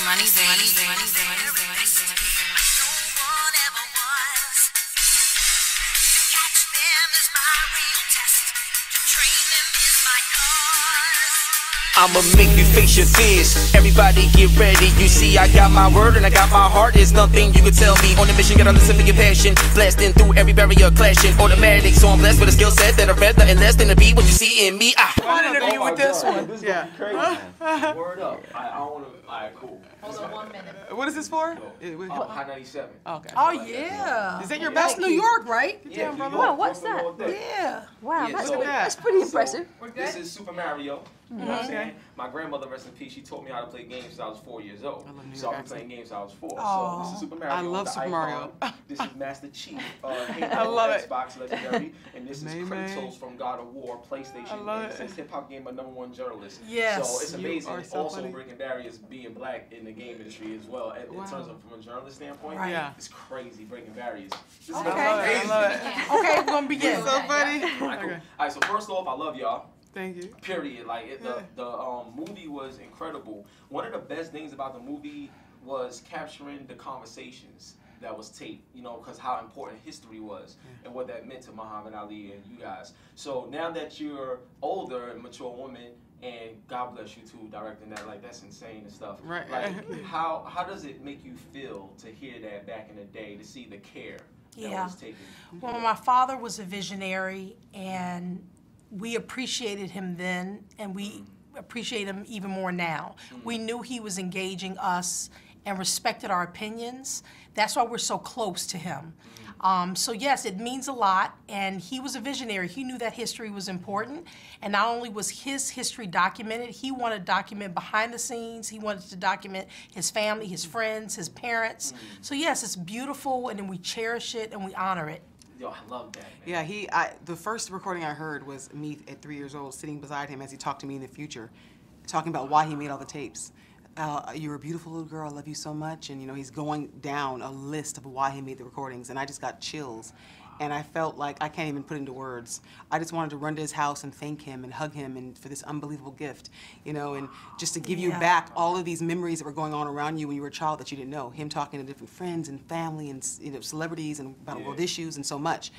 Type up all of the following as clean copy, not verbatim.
Money, baby. I'ma make you face your fears. Everybody get ready. You see, I got my word and I got my heart. There's nothing you can tell me. On the mission, gotta listen for your passion. Blasting through every barrier, clashing. Automatic, so I'm blessed with a skill set that I'd rather and less than to be what you see in me. One interview with this one. This is Yeah. crazy. Word up. I don't want to. Alright, cool. Hold on 1 minute. What is this for? High 97. Okay. Oh yeah. Is that your best New York, right? Yeah, brother. Wow, what's that? Yeah. Wow, Yeah, that's, so- that's pretty impressive. This is Super Mario. You know what I'm saying? My grandmother, rest in peace, she taught me how to play games since I was 4 years old. I love New So York I've been playing games since I was 4. Oh. So this is Super Mario. I love the Super icon. Mario. This is Master Chief. I love it. Xbox Legendary. And this is May-May. Kratos from God of War, PlayStation. I love and it. it says HipHopGamer #1 journalist. Yes. So it's You amazing. are so Also funny. breaking barriers, being black in the game industry as well. In Wow. terms of from a journalist standpoint, Right. Yeah. it's crazy breaking barriers. This is Okay. I love it. Okay, we're gonna begin. So funny. Alright, cool. Okay. Alright, so first off, I love y'all. Thank you. Period. Like the movie was incredible. One of the best things about the movie was capturing the conversations that was taped. You know, because how important history was and what that meant to Muhammad Ali and you guys. So now that you're older and mature woman, and God bless you too, directing that. Like that's insane and stuff. Right. Like how does it make you feel to hear that back in the day, to see the care that Yeah. was taken? Well, my father was a visionary, and we appreciated him then, and we appreciate him even more now. We knew he was engaging us and respected our opinions. That's why we're so close to him. So yes, it means a lot, and he was a visionary. He knew that history was important, and not only was his history documented, he wanted to document behind the scenes. He wanted to document his family, his friends, his parents. So yes, it's beautiful, and then we cherish it and we honor it. Yo, I love that, man. Yeah, the first recording I heard was me at 3 years old sitting beside him as he talked to me in the future, talking about why he made all the tapes. You're a beautiful little girl, I love you so much. And you know, he's going down a list of why he made the recordings, and I just got chills. And I felt like I can't even put into words. I just wanted to run to his house and thank him and hug him and for this unbelievable gift, you know, and just to give you back all of these memories that were going on around you when you were a child that you didn't know. Him talking to different friends and family and celebrities and about world issues and so much.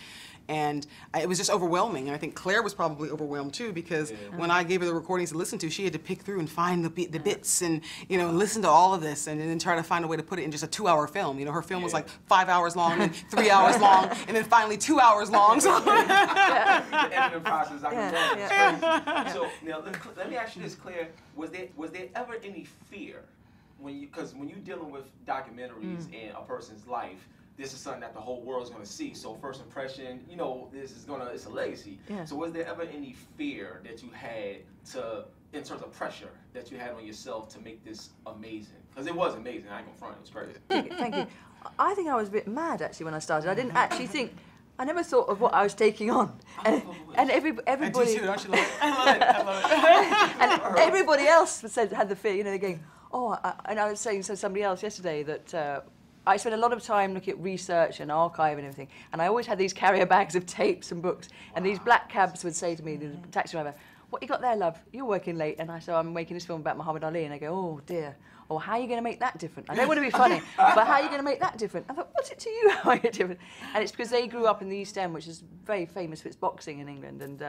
And it was just overwhelming. And I think Claire was probably overwhelmed too, because when I gave her the recordings to listen to, she had to pick through and find the bits and, you know, listen to all of this and then try to find a way to put it in just a 2-hour film. You know, her film was like 5 hours long and 3 hours long and then finally 2 hours long. So. The editing process, I can imagine. So now let me ask you this, Claire: was there ever any fear because when you're dealing with documentaries in a person's life, this is something that the whole world's gonna see. So first impression, you know, it's a legacy. Yeah. So was there ever any fear that you had in terms of pressure that you had on yourself to make this amazing? Because it was amazing. I ain't gonna front. It was crazy. Thank you. I think I was a bit mad actually when I started. I didn't actually think. I never thought of what I was taking on, and everybody. I do too, don't you love it? I love it. I love it. And everybody else had the fear. You know, they're going, oh, and I was saying to somebody else yesterday that. I spent a lot of time looking at research and archive and everything, and I always had these carrier bags of tapes and books, and these black cabs would say to me, the taxi driver, what you got there, love? You're working late. And I said, I'm making this film about Muhammad Ali, and I go, oh dear. Or how are you going to make that different? I don't want to be funny, but how are you going to make that different? I thought, what's it to you, how are you different? And it's because they grew up in the East End, which is very famous for its boxing in England, and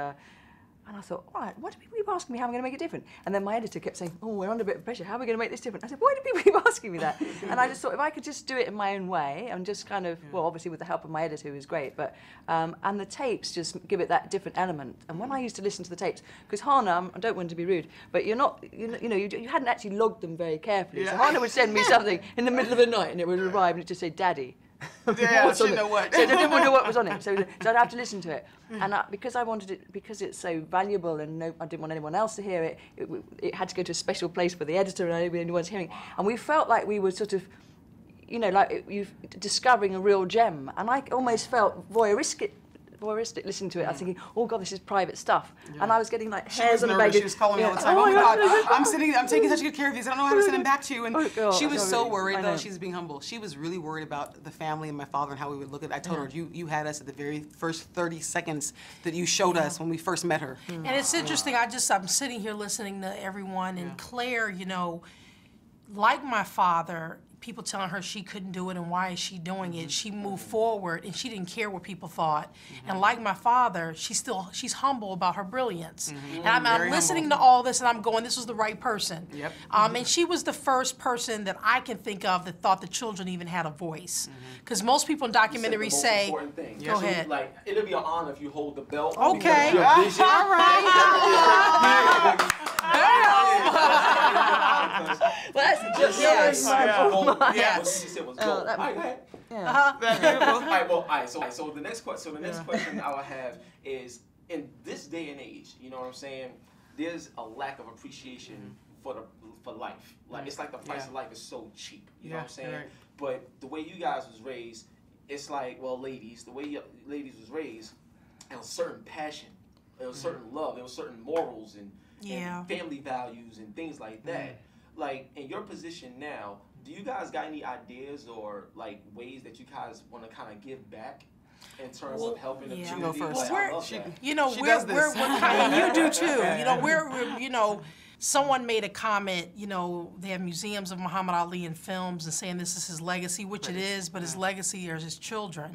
I thought, all right, why do people keep asking me how I'm going to make it different? And then my editor kept saying, oh, we're under a bit of pressure. How are we going to make this different? I said, why do people keep asking me that? And I just thought, if I could just do it in my own way and just kind of, well, obviously with the help of my editor, who is great, but, and the tapes just give it that different element. And when I used to listen to the tapes, because Hana, I don't want to be rude, but you hadn't actually logged them very carefully. So Hana would send me something in the middle of the night and it would arrive and it just said, Daddy. Yeah, she didn't know what. So I didn't know what was on it. So I'd have to listen to it. And because I wanted it, because it's so valuable and I didn't want anyone else to hear it, it had to go to a special place for the editor and I didn't want anyone hearing it. And we felt like we were sort of, you know, like discovering a real gem. And I almost felt voyeuristic listening to it. I was thinking, oh God, this is private stuff. Yeah. And I was getting like hairs on the back. She was calling me all the time. Oh my God, I'm taking such good care of these. I don't know how to send them back to you. And she was so worried, though. She's being humble. She was really worried about the family and my father and how we would look at it. I told her, you had us at the very first 30 seconds that you showed us when we first met her. And it's interesting, I'm sitting here listening to everyone, and Claire, you know, like my father, people telling her she couldn't do it and why is she doing it, she moved forward and she didn't care what people thought. And like my father, she's humble about her brilliance. And I'm listening to all this and I'm going, this was the right person. Yep. And she was the first person that I can think of that thought the children even had a voice. Because most people in documentaries say, go ahead. Like, it'll be an honor if you hold the belt. Okay. Your vision. All right. Well, that's just Yes. Yes. She said was gold. that- All right, all right. So the next question I would have is, in this day and age, you know what I'm saying? There's a lack of appreciation for life. Like, it's like the price of life is so cheap. You know what I'm saying? Right. But the way you guys was raised, it's like, well, ladies, the way you ladies was raised, there was certain passion, there was certain love, there was certain morals and family values and things like that. Like, in your position now, do you guys got any ideas or like ways that you guys want to kind of give back in terms of helping the community? Go first. Like, I love that. You know, She we're does this. kind of, you do too. You know, we're you know, someone made a comment, you know, they have museums of Muhammad Ali in films and saying this is his legacy, which it is, but his legacy are his children.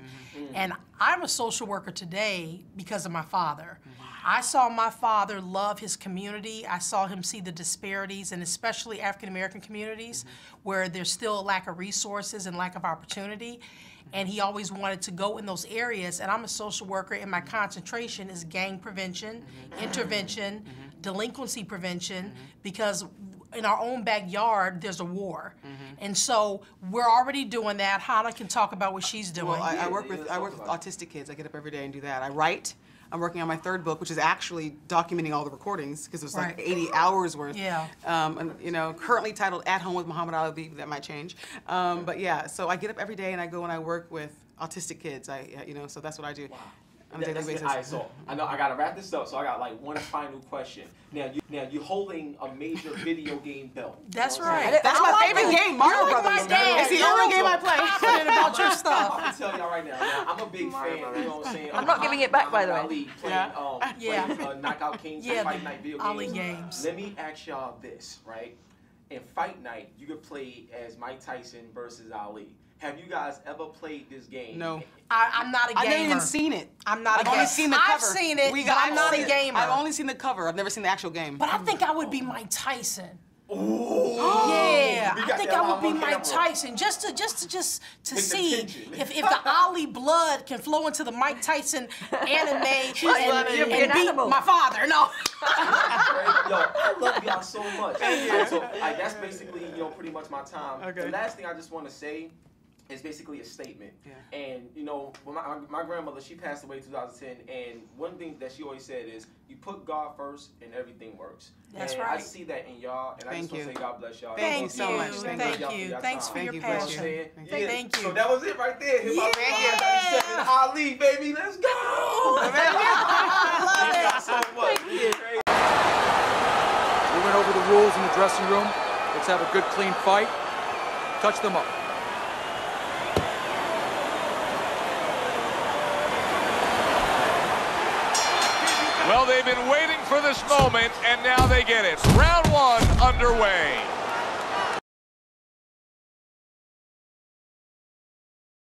And I'm a social worker today because of my father. I saw my father love his community. I saw him see the disparities, and especially African American communities, where there's still a lack of resources and lack of opportunity. And he always wanted to go in those areas. And I'm a social worker, and my concentration is gang prevention, intervention, delinquency prevention, because in our own backyard, there's a war. And so we're already doing that. Hana can talk about what she's doing. Well, I work with autistic kids. I get up every day and do that. I write. I'm working on my third book, which is actually documenting all the recordings because there's like 80 hours worth. Yeah. And you know, currently titled "At Home with Muhammad Ali." That might change. But yeah, so I get up every day and I go and I work with autistic kids. You know, so that's what I do. On a daily basis. All right, so I know I gotta wrap this up. So I got like one final question. Now you're holding a major video game belt. That's You know what I'm right. saying? That's my favorite game, Mario Brothers. my dad. It's the only game I play. Confident about your I'm stuff. gonna tell y'all right now. I'm a big fan. You know what I'm saying? I'm not giving it back, by the way. Ali playing Knockout Kings and Fight Night video Ali games. games. Let me ask y'all this, right? In Fight Night, you could play as Mike Tyson versus Ali. Have you guys ever played this game? No. I'm not a gamer. I've never even seen it. I'm not a I've gamer. only seen the cover. I've seen it, but I'm not a gamer. I've only seen the cover. I've never seen the actual game. But I think I would be Mike Tyson. Ooh. Yeah, We I got think that I would on be camera. Mike Tyson, just to see tension. if the Ali blood can flow into the Mike Tyson anime and beat animal. my father. No. Yo, I love y'all so much. So, like, that's basically, you know, pretty much my time. Okay. The last thing I just want to say is basically a statement. Yeah. And, you know, when my grandmother, she passed away in 2010, and one thing that she always said is, you put God first and everything works. That's and right. I see that in y'all, and I just want to say God bless y'all. Thank you I so love much. y'all. Thank Thank you. y'all for your Thanks time. for your you, passion. bless you. Thank you. So that was it right there. HipHopGamer Yeah. 37 Ali, baby. Let's go. Thank y'all so much. We went over the rules in the dressing room. Let's have a good, clean fight. Touch them up. Well, they've been waiting for this moment, and now they get it. Round one underway.